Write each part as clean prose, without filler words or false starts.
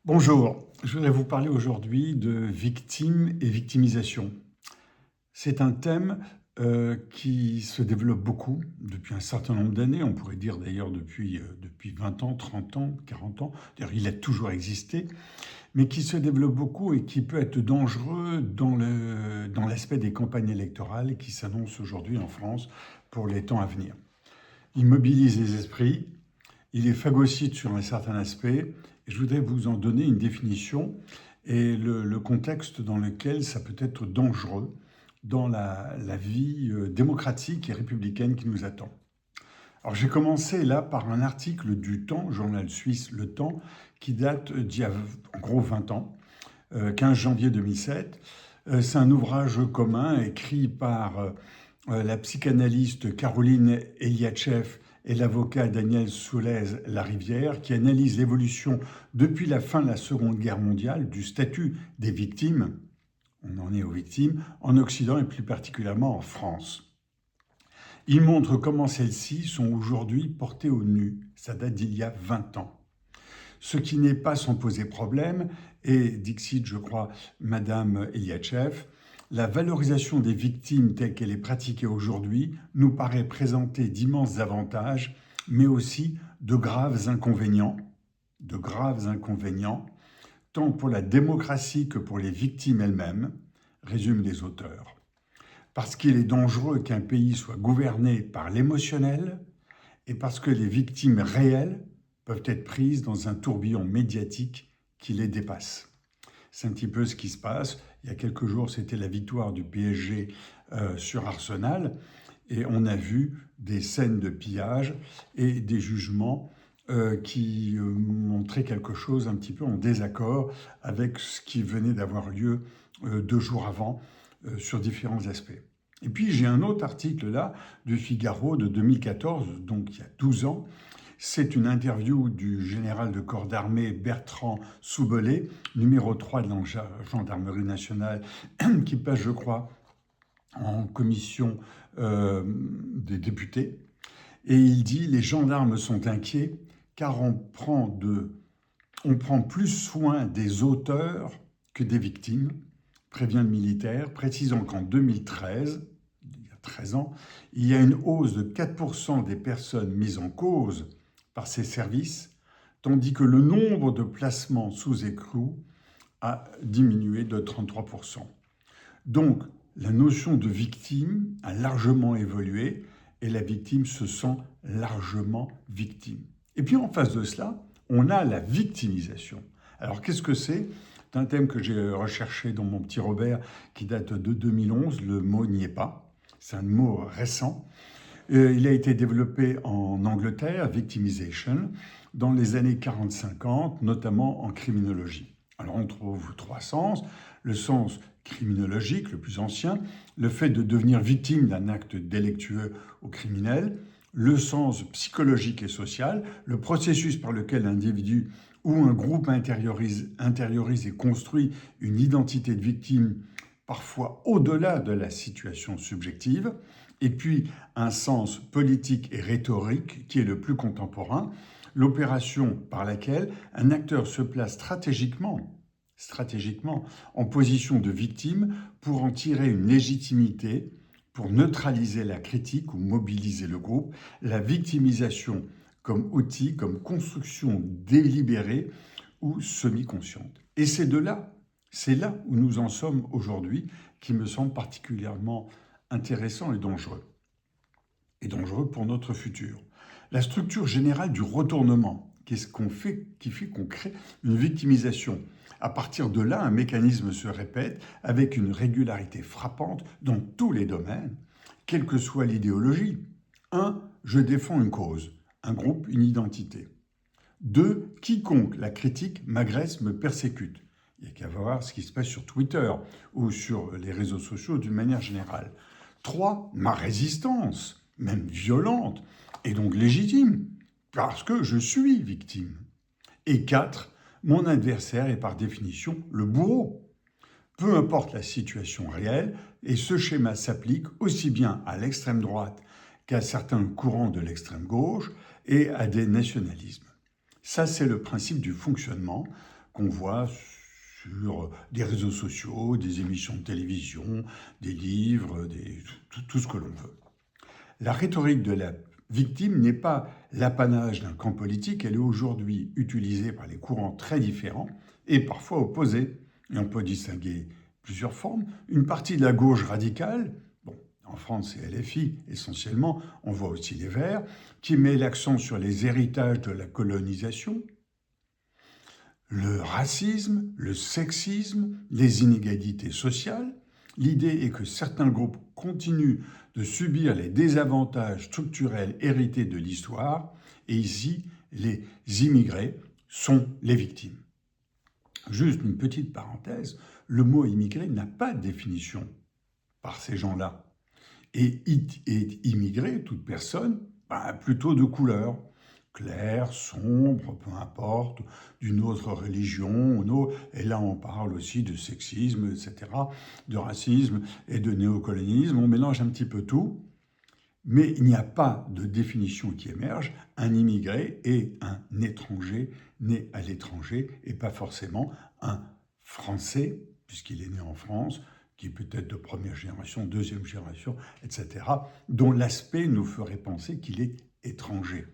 Bonjour, je voudrais vous parler aujourd'hui de victimes et victimisation. C'est un thème qui se développe beaucoup depuis un certain nombre d'années, on pourrait dire d'ailleurs depuis 20 ans, 30 ans, 40 ans, d'ailleurs il a toujours existé, mais qui se développe beaucoup et qui peut être dangereux dans l'aspect des campagnes électorales qui s'annoncent aujourd'hui en France pour les temps à venir. Il mobilise les esprits, il est phagocyte sur un certain aspect, et je voudrais vous en donner une définition et le contexte dans lequel ça peut être dangereux dans la vie démocratique et républicaine qui nous attend. Alors j'ai commencé là par un article du Temps, journal suisse Le Temps, qui date d'il y a en gros 20 ans, 15 janvier 2007. C'est un ouvrage commun écrit par la psychanalyste Caroline Eliachev et l'avocat Daniel Soulez-Larivière, qui analyse l'évolution depuis la fin de la Seconde Guerre mondiale du statut des victimes, on en est aux victimes, en Occident et plus particulièrement en France. Il montre comment celles-ci sont aujourd'hui portées au nu. Ça date d'il y a 20 ans. Ce qui n'est pas sans poser problème, et dixit, je crois, Madame Eliachev, la valorisation des victimes telle qu'elle est pratiquée aujourd'hui nous paraît présenter d'immenses avantages, mais aussi de graves inconvénients, tant pour la démocratie que pour les victimes elles-mêmes, résument les auteurs. Parce qu'il est dangereux qu'un pays soit gouverné par l'émotionnel et parce que les victimes réelles peuvent être prises dans un tourbillon médiatique qui les dépasse. C'est un petit peu ce qui se passe. Il y a quelques jours, c'était la victoire du PSG sur Arsenal. Et on a vu des scènes de pillage et des jugements qui montraient quelque chose un petit peu en désaccord avec ce qui venait d'avoir lieu 2 jours avant sur différents aspects. Et puis j'ai un autre article là du Figaro de 2014, donc il y a 12 ans. C'est une interview du général de corps d'armée Bertrand Soubelet, numéro 3 de la gendarmerie nationale, qui passe, je crois, en commission des députés. Et il dit « Les gendarmes sont inquiets car on prend plus soin des auteurs que des victimes », prévient le militaire, précisant qu'en 2013, il y a 13 ans, il y a une hausse de 4% des personnes mises en cause par ces services, tandis que le nombre de placements sous écrou a diminué de 33%. Donc, la notion de victime a largement évolué et la victime se sent largement victime. Et puis en face de cela, on a la victimisation. Alors qu'est-ce que c'est ? C'est un thème que j'ai recherché dans mon petit Robert qui date de 2011, le mot n'y est pas. C'est un mot récent. Il a été développé en Angleterre, victimization, dans les années 40-50, notamment en criminologie. Alors on trouve 3 sens. Le sens criminologique, le plus ancien, le fait de devenir victime d'un acte délictueux ou criminel. Le sens psychologique et social, le processus par lequel l'individu ou un groupe intériorise et construit une identité de victime, parfois au-delà de la situation subjective. Et puis un sens politique et rhétorique qui est le plus contemporain, l'opération par laquelle un acteur se place stratégiquement en position de victime pour en tirer une légitimité, pour neutraliser la critique ou mobiliser le groupe, la victimisation comme outil, comme construction délibérée ou semi-consciente. Et c'est là où nous en sommes aujourd'hui, qui me semble particulièrement intéressant et dangereux. Et dangereux pour notre futur. La structure générale du retournement, qu'est-ce qu'on fait, qui fait qu'on crée une victimisation. À partir de là, un mécanisme se répète avec une régularité frappante dans tous les domaines, quelle que soit l'idéologie. 1. Je défends une cause, un groupe, une identité. 2. Quiconque la critique m'agresse, me persécute. Il n'y a qu'à voir ce qui se passe sur Twitter ou sur les réseaux sociaux d'une manière générale. 3. Ma résistance, même violente, est donc légitime, parce que je suis victime. Et 4. Mon adversaire est par définition le bourreau. Peu importe la situation réelle, et ce schéma s'applique aussi bien à l'extrême droite qu'à certains courants de l'extrême gauche et à des nationalismes. Ça, c'est le principe du fonctionnement qu'on voit sur des réseaux sociaux, des émissions de télévision, des livres, tout ce que l'on veut. La rhétorique de la victime n'est pas l'apanage d'un camp politique, elle est aujourd'hui utilisée par les courants très différents et parfois opposés. Et on peut distinguer plusieurs formes. Une partie de la gauche radicale, bon, en France c'est LFI essentiellement, on voit aussi les Verts, qui met l'accent sur les héritages de la colonisation, le racisme, le sexisme, les inégalités sociales. L'idée est que certains groupes continuent de subir les désavantages structurels hérités de l'histoire, et ici, les immigrés sont les victimes. Juste une petite parenthèse, le mot immigré n'a pas de définition par ces gens-là. Et immigré, toute personne, plutôt de couleur, clair, sombre, peu importe, d'une autre religion, et là on parle aussi de sexisme, etc., de racisme et de néocolonialisme, on mélange un petit peu tout, mais il n'y a pas de définition qui émerge. Un immigré est un étranger né à l'étranger et pas forcément un Français, puisqu'il est né en France, qui est peut-être de première génération, deuxième génération, etc., dont l'aspect nous ferait penser qu'il est étranger.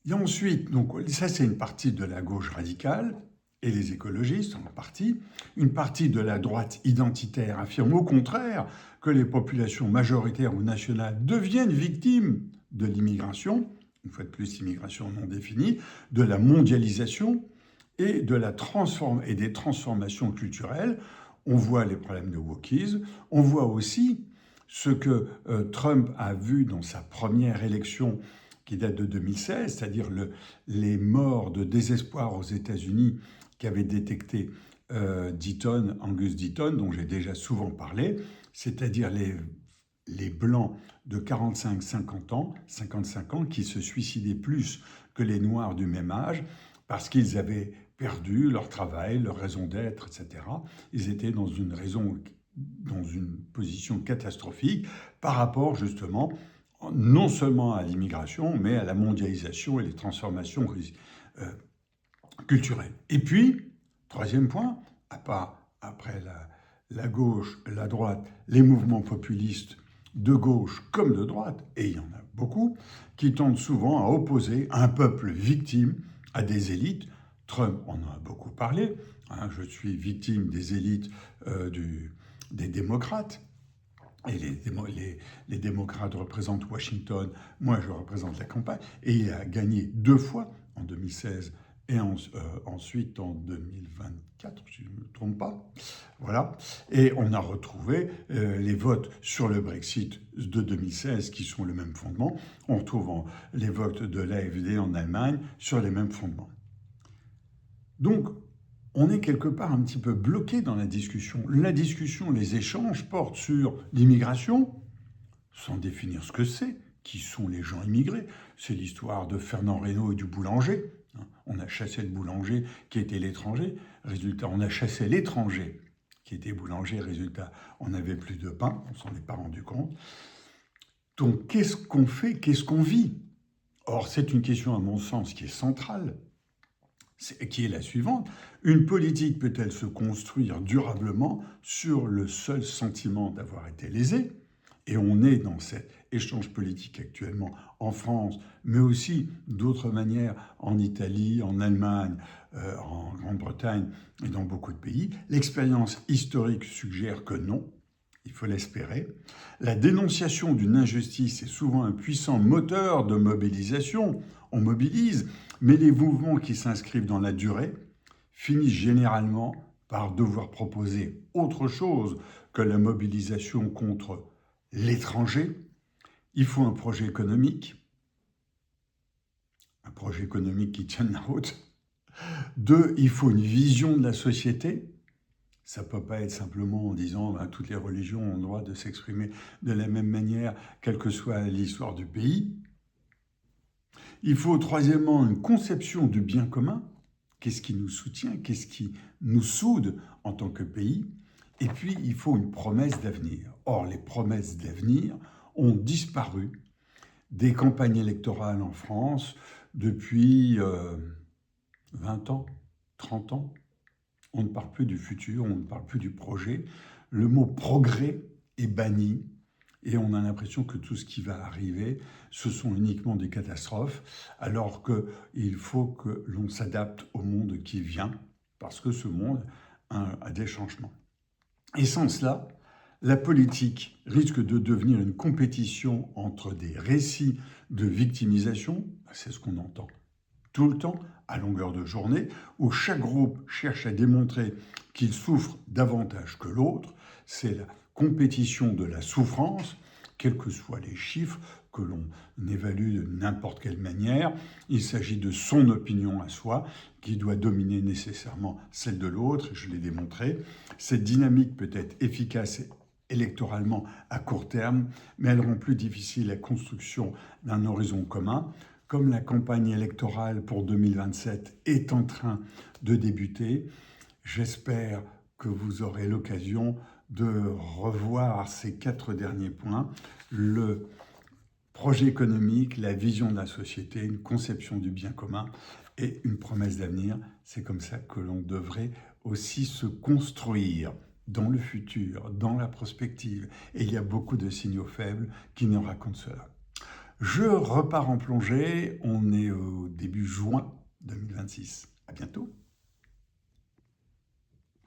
Et ensuite, donc ça c'est une partie de la gauche radicale, et les écologistes en partie. Une partie de la droite identitaire affirme au contraire que les populations majoritaires ou nationales deviennent victimes de l'immigration, une fois de plus immigration non définie, de la mondialisation et des transformations culturelles. On voit les problèmes de wokisme, on voit aussi ce que Trump a vu dans sa première élection qui date de 2016, c'est-à-dire les morts de désespoir aux États-Unis qu'avait détecté Angus Deaton, dont j'ai déjà souvent parlé, c'est-à-dire les Blancs de 45-50 ans, 55 ans, qui se suicidaient plus que les Noirs du même âge, parce qu'ils avaient perdu leur travail, leur raison d'être, etc. Ils étaient dans une position catastrophique par rapport justement non seulement à l'immigration, mais à la mondialisation et les transformations culturelles. Et puis, troisième point, après la gauche, la droite, les mouvements populistes de gauche comme de droite, et il y en a beaucoup, qui tentent souvent à opposer un peuple victime à des élites. Trump en a beaucoup parlé, hein, je suis victime des élites des démocrates, et les démocrates représentent Washington, moi je représente la campagne, et il a gagné 2 fois, en 2016 et ensuite en 2024, si je ne me trompe pas. Voilà. Et on a retrouvé les votes sur le Brexit de 2016 qui sont le même fondement. On retrouve les votes de l'AfD en Allemagne sur les mêmes fondements. Donc, on est quelque part un petit peu bloqué dans la discussion. La discussion, les échanges portent sur l'immigration, sans définir ce que c'est, qui sont les gens immigrés. C'est l'histoire de Fernand Reynaud et du boulanger. On a chassé le boulanger qui était l'étranger. Résultat, on a chassé l'étranger qui était boulanger. Résultat, on n'avait plus de pain. On ne s'en est pas rendu compte. Donc, qu'est-ce qu'on fait? Qu'est-ce qu'on vit? Or, c'est une question, à mon sens, qui est centrale, qui est la suivante. Une politique peut-elle se construire durablement sur le seul sentiment d'avoir été lésé? Et on est dans cet échange politique actuellement en France, mais aussi d'autres manières en Italie, en Allemagne, en Grande-Bretagne et dans beaucoup de pays. L'expérience historique suggère que non, il faut l'espérer. La dénonciation d'une injustice est souvent un puissant moteur de mobilisation. On mobilise, mais les mouvements qui s'inscrivent dans la durée finissent généralement par devoir proposer autre chose que la mobilisation contre l'étranger. Il faut un projet économique qui tienne la route. 2, il faut une vision de la société. Ça ne peut pas être simplement en disant toutes les religions ont le droit de s'exprimer de la même manière, quelle que soit l'histoire du pays. Il faut, troisièmement, une conception du bien commun. Qu'est-ce qui nous soutient? Qu'est-ce qui nous soude en tant que pays? Et puis, il faut une promesse d'avenir. Or, les promesses d'avenir ont disparu des campagnes électorales en France depuis 20 ans. 30 ans, on ne parle plus du futur, on ne parle plus du projet. Le mot progrès est banni et on a l'impression que tout ce qui va arriver, ce sont uniquement des catastrophes, alors qu'il faut que l'on s'adapte au monde qui vient, parce que ce monde a des changements. Et sans cela, la politique risque de devenir une compétition entre des récits de victimisation, c'est ce qu'on entend tout le temps, à longueur de journée, où chaque groupe cherche à démontrer qu'il souffre davantage que l'autre. C'est la compétition de la souffrance, quels que soient les chiffres que l'on évalue de n'importe quelle manière. Il s'agit de son opinion à soi qui doit dominer nécessairement celle de l'autre, je l'ai démontré. Cette dynamique peut être efficace électoralement à court terme, mais elle rend plus difficile la construction d'un horizon commun. Comme la campagne électorale pour 2027 est en train de débuter, j'espère que vous aurez l'occasion de revoir ces 4 derniers points. Le projet économique, la vision de la société, une conception du bien commun et une promesse d'avenir. C'est comme ça que l'on devrait aussi se construire dans le futur, dans la prospective. Et il y a beaucoup de signaux faibles qui nous racontent cela. Je repars en plongée, on est au début juin 2026. À bientôt.